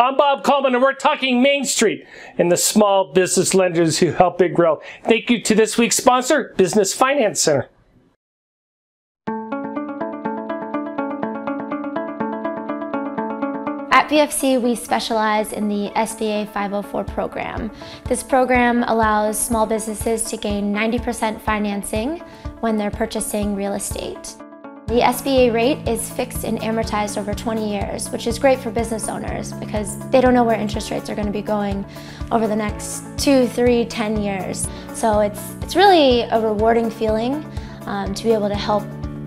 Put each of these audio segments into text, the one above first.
I'm Bob Coleman, and we're talking Main Street and the small business lenders who help it grow. Thank you to this week's sponsor, Business Finance Center. At BFC, we specialize in the SBA 504 program. This program allows small businesses to gain 90% financing when they're purchasing real estate. The SBA rate is fixed and amortized over 20 years, which is great for business owners because they don't know where interest rates are going to be going over the next 2, 3, 10 years. So it's really a rewarding feeling to be able to help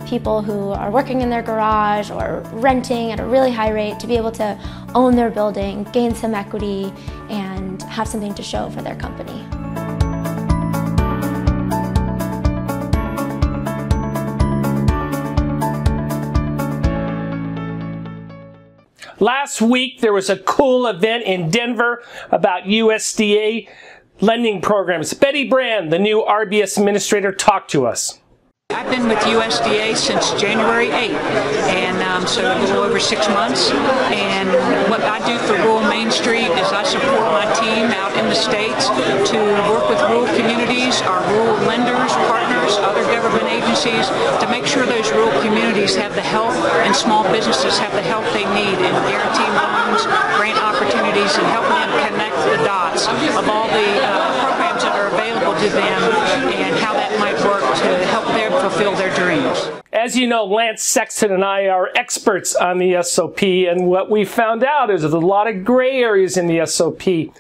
people who are working in their garage or renting at a really high rate to be able to own their building, gain some equity, and have something to show for their company. Last week, there was a cool event in Denver about USDA lending programs. Bette, the new RBS administrator, talked to us. I've been with USDA since January 8th, and so a little over 6 months. And what I do for rural Main Street is I support my team out in the states to work with rural communities, our rural lenders, partners, other government agencies, to make sure those rural communities have the help and small businesses have the help they need in guarantee loans, grant opportunities, and helping them connect the dots of all the programs that are available to them and how that might work to help them fulfill their dreams. As you know, Lance Sexton and I are experts on the SOP, and what we found out is there's a lot of gray areas in the SOP.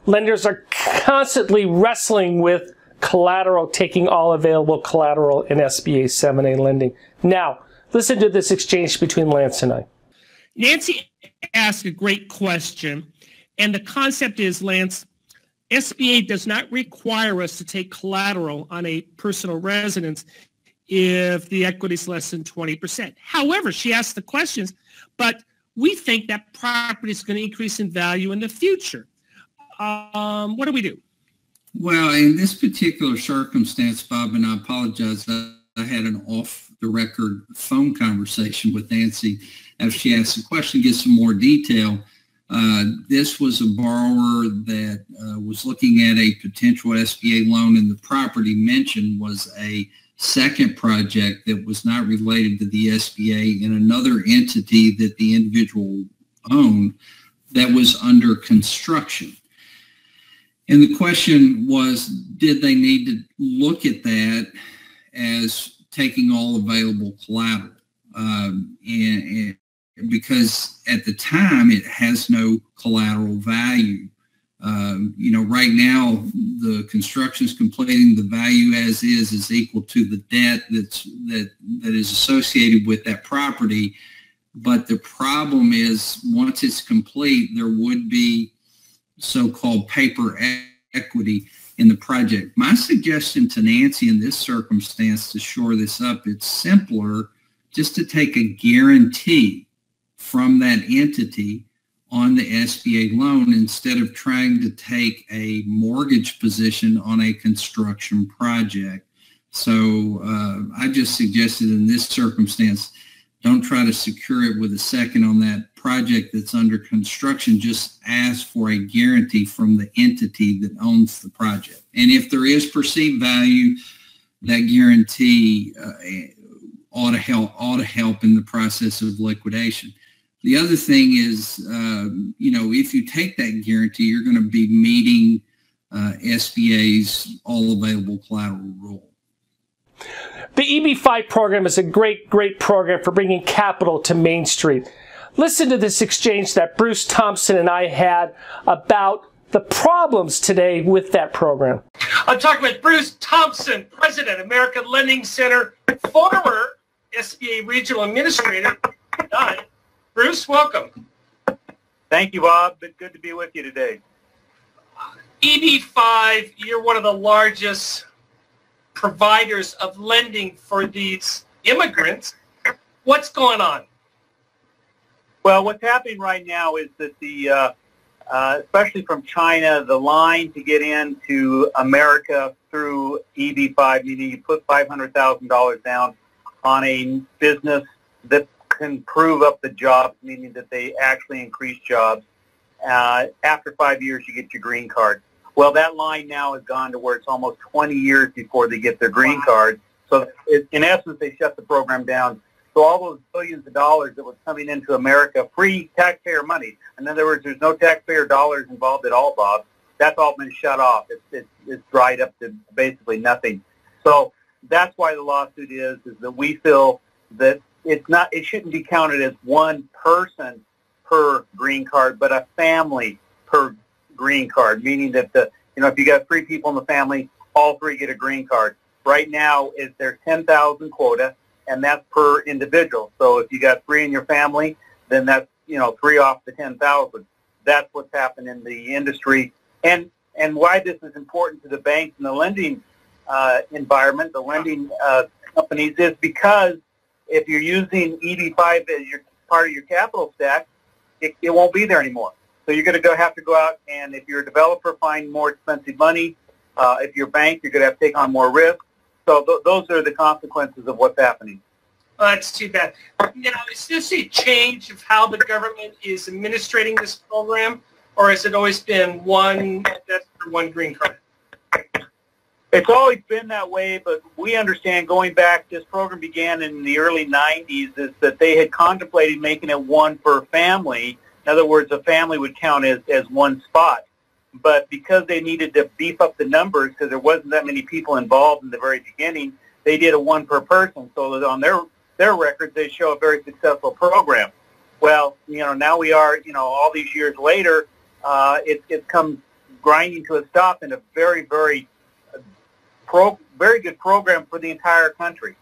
Lenders are constantly wrestling with collateral, taking all available collateral in SBA 7A lending. Now, listen to this exchange between Lance and I. Nancy asked a great question, and the concept is, Lance, SBA does not require us to take collateral on a personal residence if the equity is less than 20%. However, she asked the questions, but we think that property is going to increase in value in the future. What do we do? Well, in this particular circumstance, Bob, and I apologize, I had an off-the-record phone conversation with Nancy after she asked the question, get some more detail. This was a borrower that was looking at a potential SBA loan, and the property mentioned was a second project that was not related to the SBA in another entity that the individual owned that was under construction. And the question was, did they need to look at that as taking all available collateral? And because at the time it has no collateral value. Right now the construction is completing, the value as is equal to the debt that is associated with that property. But the problem is, once it's complete, there would be so-called paper equity in the project. My suggestion to Nancy in this circumstance, to shore this up, it's simpler just to take a guarantee from that entity on the SBA loan instead of trying to take a mortgage position on a construction project. So I just suggested in this circumstance, don't try to secure it with a second on that project that's under construction. Just ask for a guarantee from the entity that owns the project. And if there is perceived value, that guarantee ought to help in the process of liquidation. The other thing is, if you take that guarantee, you're going to be meeting SBA's all available collateral rule. The EB5 program is a great program for bringing capital to Main Street. Listen to this exchange that Bruce Thompson and I had about the problems today with that program. I'm talking with Bruce Thompson, President, American Lending Center, former SBA Regional Administrator. Bruce, welcome. Thank you, Bob. It's good to be with you today. EB5, you're one of the largest providers of lending for these immigrants. What's going on? Well, what's happening right now is that especially from China, the line to get into America through EB5, meaning you put $500,000 down on a business that can prove up the jobs, meaning that they actually increase jobs, After 5 years, you get your green card. Well, that line now has gone to where it's almost 20 years before they get their green card. So in essence, they shut the program down. So all those billions of dollars that was coming into America, free taxpayer money. In other words, there's no taxpayer dollars involved at all, Bob. That's all been shut off. It's dried up to basically nothing. So that's why the lawsuit is that we feel that it shouldn't be counted as one person per green card, but a family per green card, meaning that if you got 3 people in the family, all 3 get a green card. Right now, there's 10,000 quota, and that's per individual. So if you got 3 in your family, then that's 3 off the 10,000. That's what's happened in the industry, and why this is important to the banks and the lending environment, the lending companies, is because if you're using EB5 as your part of your capital stack, it won't be there anymore. So you're going to have to go out, and if you're a developer, find more expensive money. If you're a bank, you're going to have to take on more risk. So those are the consequences of what's happening. Well, that's too bad. Is this a change of how the government is administrating this program, or has it always been one green card? It's always been that way, but we understand going back, this program began in the early 90s, is that they had contemplated making it one per family. In other words, a family would count as one spot. But because they needed to beef up the numbers, because there wasn't that many people involved in the very beginning, they did a one per person. So that on their records, they show a very successful program. Well, now we are, all these years later, it's come grinding to a stop in a very, very very good program for the entire country.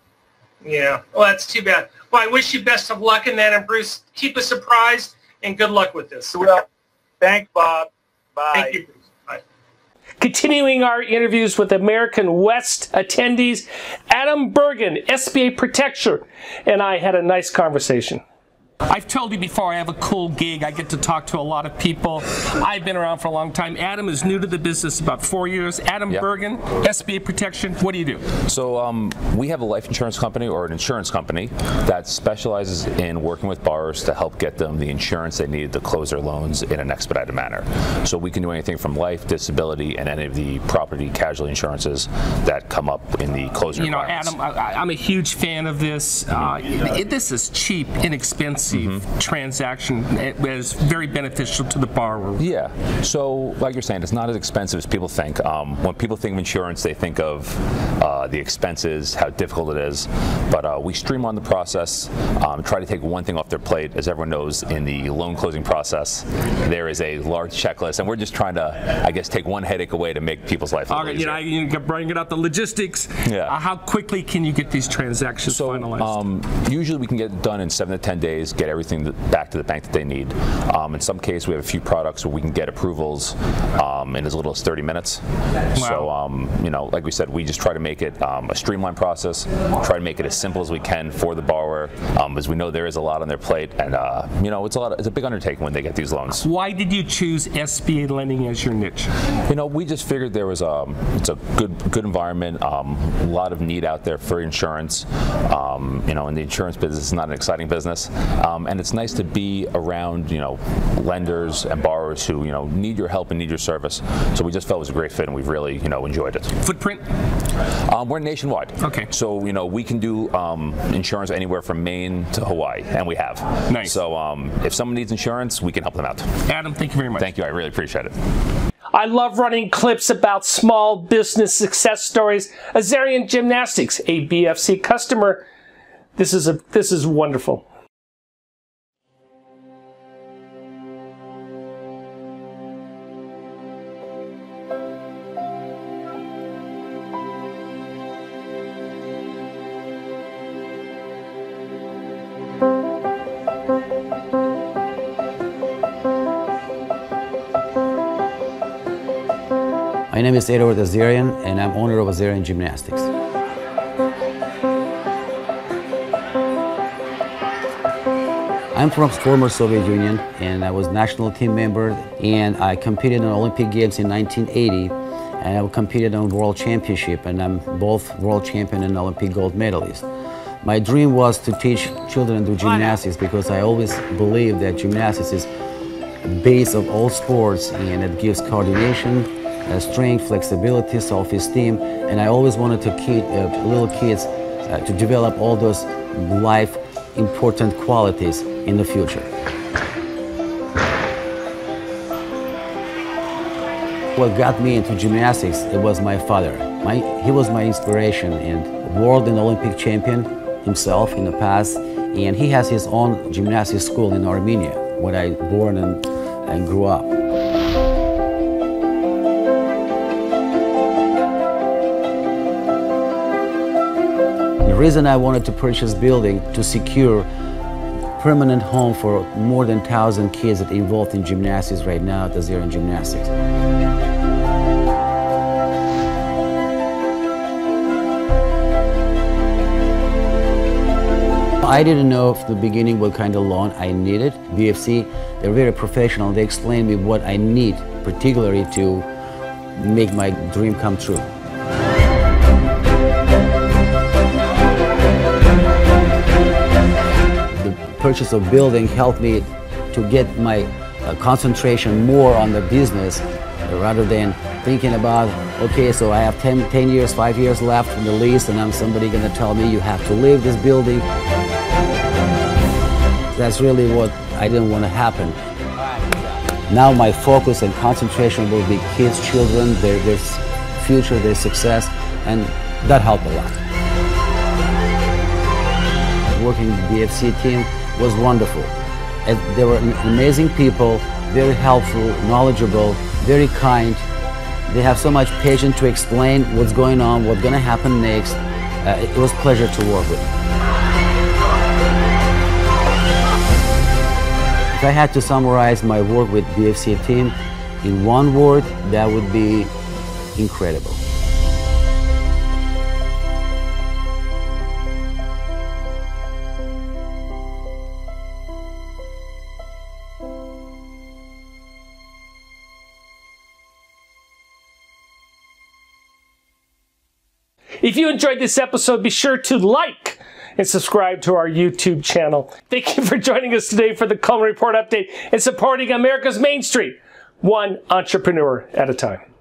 Yeah, well, that's too bad. Well, I wish you best of luck in that, and Bruce, keep us surprised, and good luck with this. Well, thanks, Bob. Bye. Thank you, Bruce. Bye. Continuing our interviews with American West attendees, Adam Bergen, SBA Protector, and I had a nice conversation. I've told you before, I have a cool gig. I get to talk to a lot of people. I've been around for a long time. Adam is new to the business, about 4 years. Adam Bergen, SBA Protection. What do you do? So we have a life insurance company, or an insurance company, that specializes in working with borrowers to help get them the insurance they need to close their loans in an expedited manner. So we can do anything from life, disability, and any of the property casualty insurances that come up in the closing requirements. Adam, I'm a huge fan of this. This is cheap, inexpensive. Transaction. It was very beneficial to the borrower. Yeah. So, like you're saying, it's not as expensive as people think. When people think of insurance, they think of the expenses, how difficult it is. But we streamline the process, try to take one thing off their plate. As everyone knows, in the loan closing process, there is a large checklist, and we're just trying to, I guess, take one headache away to make people's life a little easier. You bring it up, the logistics. Yeah. How quickly can you get these transactions finalized? Usually we can get it done in 7 to 10 days. Get everything back to the bank that they need. In some cases, we have a few products where we can get approvals in as little as 30 minutes. Wow. So, like we said, we just try to make it a streamlined process, try to make it as simple as we can for the borrower, as we know there is a lot on their plate, and it's a big undertaking when they get these loans. And why did you choose SBA lending as your niche? We just figured there was it's a good environment, a lot of need out there for insurance. In the insurance business, it's not an exciting business. And it's nice to be around, lenders and borrowers who, need your help and need your service. So we just felt it was a great fit, and we've really, enjoyed it. Footprint? We're nationwide. Okay. So, we can do insurance anywhere from Maine to Hawaii, and we have. Nice. So if someone needs insurance, we can help them out. Adam, thank you very much. Thank you. I really appreciate it. I love running clips about small business success stories. Azarian Gymnastics, a BFC customer. This is wonderful. My name is Edward Azarian, and I'm owner of Azarian Gymnastics. I'm from former Soviet Union, and I was national team member, and I competed in Olympic Games in 1980, and I competed on World Championship, and I'm both world champion and Olympic gold medalist. My dream was to teach children to do gymnastics because I always believed that gymnastics is base of all sports, and it gives coordination, strength, flexibility, self-esteem, and I always wanted to little kids to develop all those life important qualities in the future. What got me into gymnastics, it was my father. He was my inspiration, and world and Olympic champion himself in the past, and he has his own gymnastics school in Armenia, where I born and grew up. The reason I wanted to purchase building to secure permanent home for more than 1,000 kids that are involved in gymnastics right now at Azarian Gymnastics. I didn't know at the beginning what kind of loan I needed. BFC, they're very professional. They explained me what I need, particularly to make my dream come true. Purchase of building helped me to get my concentration more on the business rather than thinking about, okay, so I have 10 years, 5 years left in the lease, and I'm somebody going to tell me you have to leave this building. That's really what I didn't want to happen. Now my focus and concentration will be kids, children, their future, their success, and that helped a lot. Working with the BFC team was wonderful. They were amazing people, very helpful, knowledgeable, very kind. They have so much patience to explain what's going on, what's going to happen next. It was a pleasure to work with. If I had to summarize my work with BFC team in one word, that would be incredible. If you enjoyed this episode, be sure to like and subscribe to our YouTube channel. Thank you for joining us today for the Coleman Report Update and supporting America's Main Street, one entrepreneur at a time.